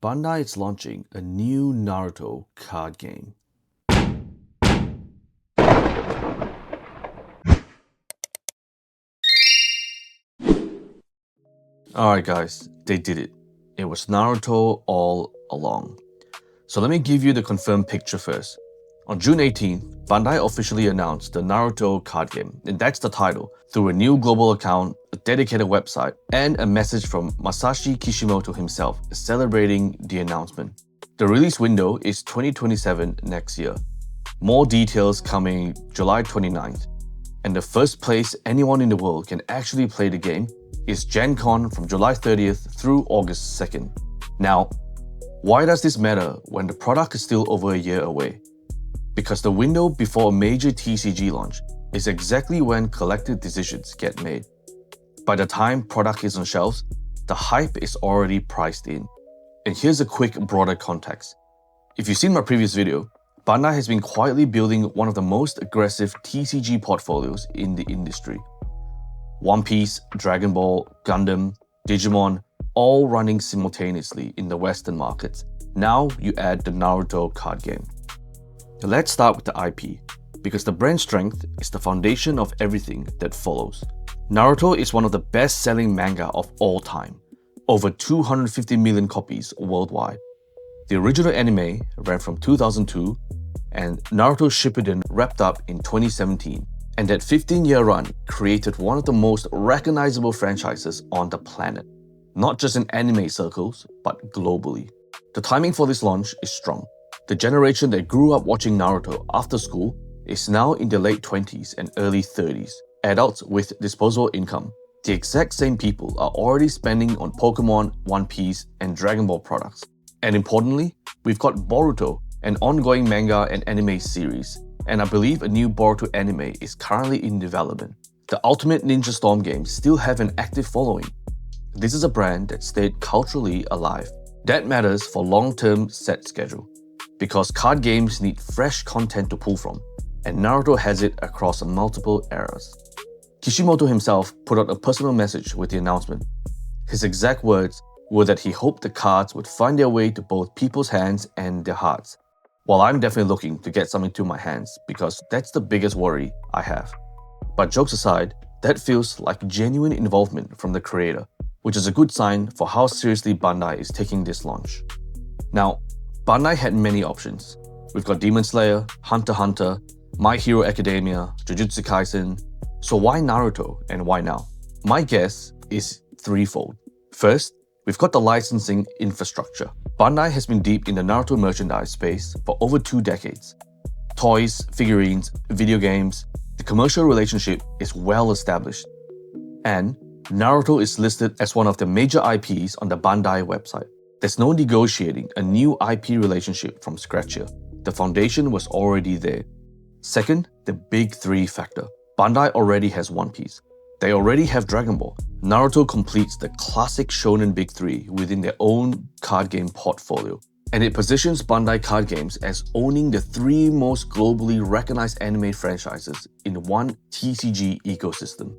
Bandai is launching a new Naruto card game. Alright guys, they did it. It was Naruto all along. So let me give you the confirmed picture first. On June 18th, Bandai officially announced the Naruto card game, and that's the title, through a new global account, a dedicated website, and a message from Masashi Kishimoto himself celebrating the announcement. The release window is 2027 next year. More details coming July 29th. And the first place anyone in the world can actually play the game is Gen Con from July 30th through August 2nd. Now, why does this matter when the product is still over a year away? Because the window before a major TCG launch is exactly when collective decisions get made. By the time product is on shelves, the hype is already priced in. And here's a quick broader context. If you've seen my previous video, Bandai has been quietly building one of the most aggressive TCG portfolios in the industry. One Piece, Dragon Ball, Gundam, Digimon, all running simultaneously in the Western markets. Now you add the Naruto card game. Let's start with the IP, because the brand strength is the foundation of everything that follows. Naruto is one of the best-selling manga of all time, over 250 million copies worldwide. The original anime ran from 2002, and Naruto Shippuden wrapped up in 2017, and that 15-year run created one of the most recognizable franchises on the planet, not just in anime circles, but globally. The timing for this launch is strong. The generation that grew up watching Naruto after school is now in their late 20s and early 30s, adults with disposable income. The exact same people are already spending on Pokemon, One Piece, and Dragon Ball products. And importantly, we've got Boruto, an ongoing manga and anime series, and I believe a new Boruto anime is currently in development. The Ultimate Ninja Storm games still have an active following. This is a brand that stayed culturally alive. That matters for long-term set schedule, because card games need fresh content to pull from, and Naruto has it across multiple eras. Kishimoto himself put out a personal message with the announcement. His exact words were that he hoped the cards would find their way to both people's hands and their hearts. While I'm definitely looking to get something to my hands, because that's the biggest worry I have. But jokes aside, that feels like genuine involvement from the creator, which is a good sign for how seriously Bandai is taking this launch. Now, Bandai had many options. We've got Demon Slayer, Hunter x Hunter, My Hero Academia, Jujutsu Kaisen. So why Naruto and why now? My guess is threefold. First, we've got the licensing infrastructure. Bandai has been deep in the Naruto merchandise space for over 2 decades. Toys, figurines, video games, the commercial relationship is well established. And Naruto is listed as one of the major IPs on the Bandai website. There's no negotiating a new IP relationship from scratch here. The foundation was already there. Second, the big 3 factor. Bandai already has One Piece. They already have Dragon Ball. Naruto completes the classic shonen big 3 within their own card game portfolio. And it positions Bandai card games as owning the 3 most globally recognized anime franchises in one TCG ecosystem.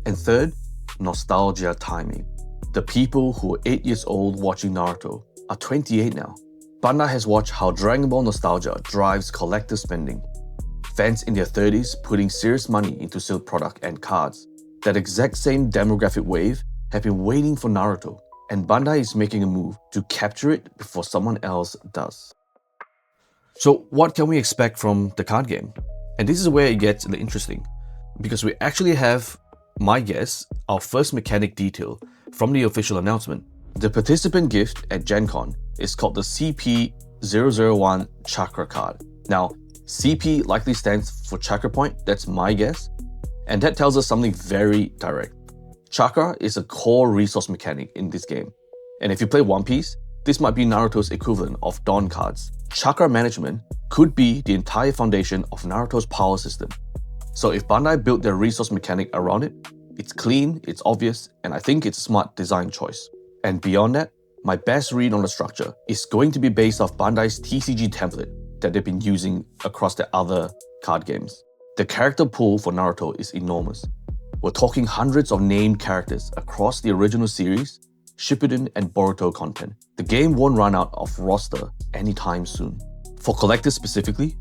And third, nostalgia timing. The people who were 8 years old watching Naruto are 28 now. Bandai has watched how Dragon Ball nostalgia drives collector spending. Fans in their 30s putting serious money into sealed product and cards. That exact same demographic wave have been waiting for Naruto, and Bandai is making a move to capture it before someone else does. So what can we expect from the card game? And this is where it gets interesting, because we actually have, my guess, our first mechanic detail from the official announcement. The participant gift at Gen Con is called the CP001 Chakra card. Now, CP likely stands for Chakra Point, that's my guess, and that tells us something very direct. Chakra is a core resource mechanic in this game, and if you play One Piece, this might be Naruto's equivalent of Dawn cards. Chakra management could be the entire foundation of Naruto's power system. So if Bandai built their resource mechanic around it, it's clean, it's obvious, and I think it's a smart design choice. And beyond that, my best read on the structure is going to be based off Bandai's TCG template that they've been using across their other card games. The character pool for Naruto is enormous. We're talking hundreds of named characters across the original series, Shippuden, and Boruto content. The game won't run out of roster anytime soon. For collectors specifically,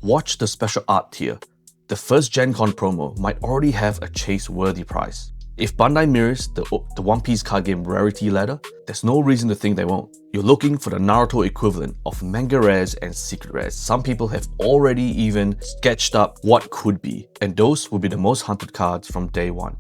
watch the special art tier. The first Gen Con promo might already have a chase-worthy price. If Bandai mirrors the One Piece card game rarity ladder, there's no reason to think they won't. You're looking for the Naruto equivalent of manga rares and secret rares. Some people have already even sketched up what could be, and those will be the most hunted cards from day one.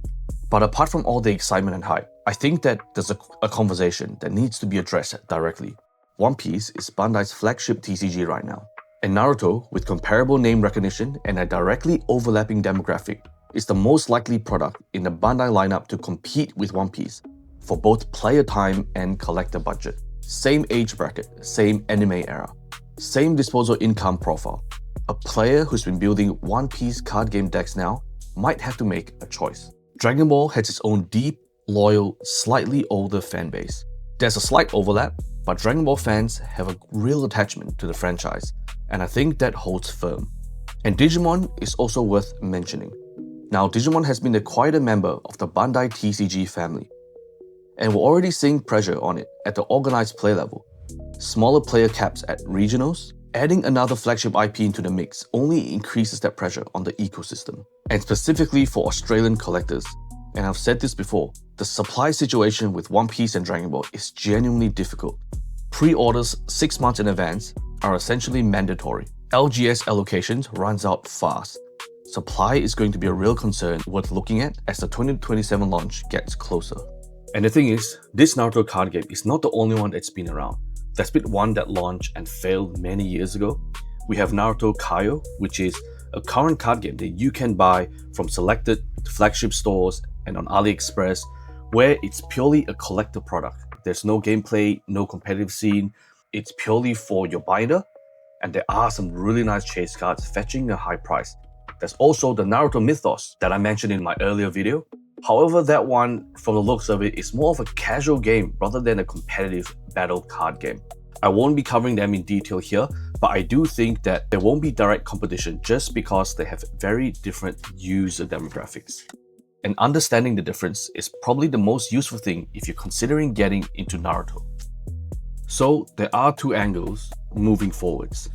But apart from all the excitement and hype, I think that there's a conversation that needs to be addressed directly. One Piece is Bandai's flagship TCG right now, and Naruto, with comparable name recognition and a directly overlapping demographic, is the most likely product in the Bandai lineup to compete with One Piece for both player time and collector budget. Same age bracket, same anime era, same disposal income profile. A player who's been building One Piece card game decks now might have to make a choice. Dragon Ball has its own deep, loyal, slightly older fan base. There's a slight overlap, but Dragon Ball fans have a real attachment to the franchise, and I think that holds firm. And Digimon is also worth mentioning. Now, Digimon has been a quieter member of the Bandai TCG family, and we're already seeing pressure on it at the organized play level. Smaller player caps at regionals, adding another flagship IP into the mix only increases that pressure on the ecosystem. And specifically for Australian collectors, and I've said this before, the supply situation with One Piece and Dragon Ball is genuinely difficult. Pre-orders 6 months in advance are essentially mandatory. LGS allocations runs out fast. Supply is going to be a real concern worth looking at as the 2027 launch gets closer. And the thing is, this Naruto card game is not the only one that's been around. There's been one that launched and failed many years ago. We have Naruto Kaio, which is a current card game that you can buy from selected flagship stores and on AliExpress, where it's purely a collector product. There's no gameplay, no competitive scene. It's purely for your binder, and there are some really nice chase cards fetching a high price. There's also the Naruto Mythos that I mentioned in my earlier video. However, that one, from the looks of it, is more of a casual game rather than a competitive battle card game. I won't be covering them in detail here, but I do think that there won't be direct competition just because they have very different user demographics. And understanding the difference is probably the most useful thing if you're considering getting into Naruto. So there are two angles moving forwards.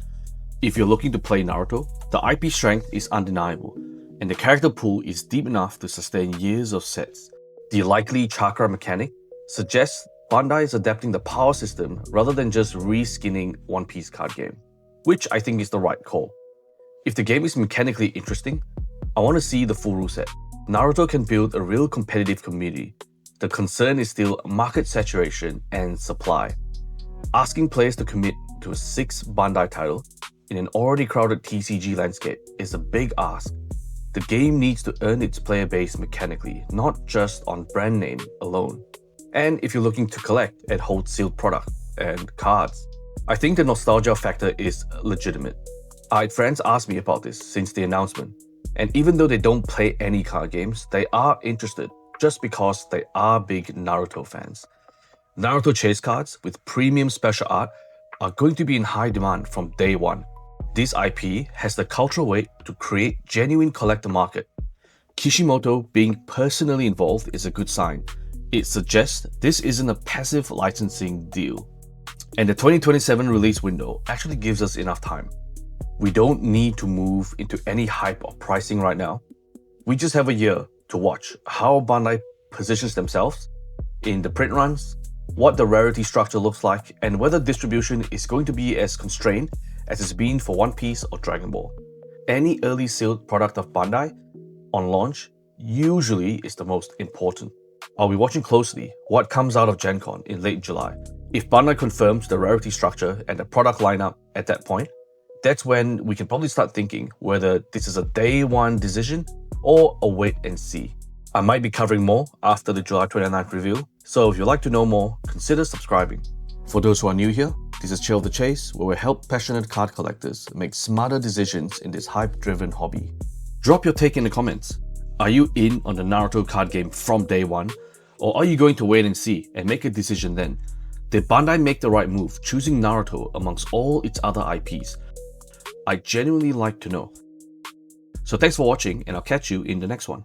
If you're looking to play Naruto, the IP strength is undeniable, and the character pool is deep enough to sustain years of sets. The likely chakra mechanic suggests Bandai is adapting the power system rather than just reskinning One Piece card game, which I think is the right call. If the game is mechanically interesting, I want to see the full rule set. Naruto can build a real competitive community. The concern is still market saturation and supply. Asking players to commit to a 6th Bandai title in an already crowded TCG landscape is a big ask. The game needs to earn its player base mechanically, not just on brand name alone. And if you're looking to collect and hold sealed product and cards, I think the nostalgia factor is legitimate. I had friends ask me about this since the announcement, and even though they don't play any card games, they are interested just because they are big Naruto fans. Naruto chase cards with premium special art are going to be in high demand from day one. This IP has the cultural weight to create genuine collector market. Kishimoto being personally involved is a good sign. It suggests this isn't a passive licensing deal. And the 2027 release window actually gives us enough time. We don't need to move into any hype or pricing right now. We just have a year to watch how Bandai positions themselves in the print runs, what the rarity structure looks like, and whether distribution is going to be as constrained as it's been for One Piece or Dragon Ball. Any early sealed product of Bandai on launch usually is the most important. I'll be watching closely what comes out of Gen Con in late July. If Bandai confirms the rarity structure and the product lineup at that point, that's when we can probably start thinking whether this is a day one decision or a wait and see. I might be covering more after the July 29th reveal, so if you'd like to know more, consider subscribing. For those who are new here, this is Chill of the Chase, where we help passionate card collectors make smarter decisions in this hype-driven hobby. Drop your take in the comments. Are you in on the Naruto card game from day one? Or are you going to wait and see and make a decision then? Did Bandai make the right move choosing Naruto amongst all its other IPs? I'd genuinely like to know. So thanks for watching, and I'll catch you in the next one.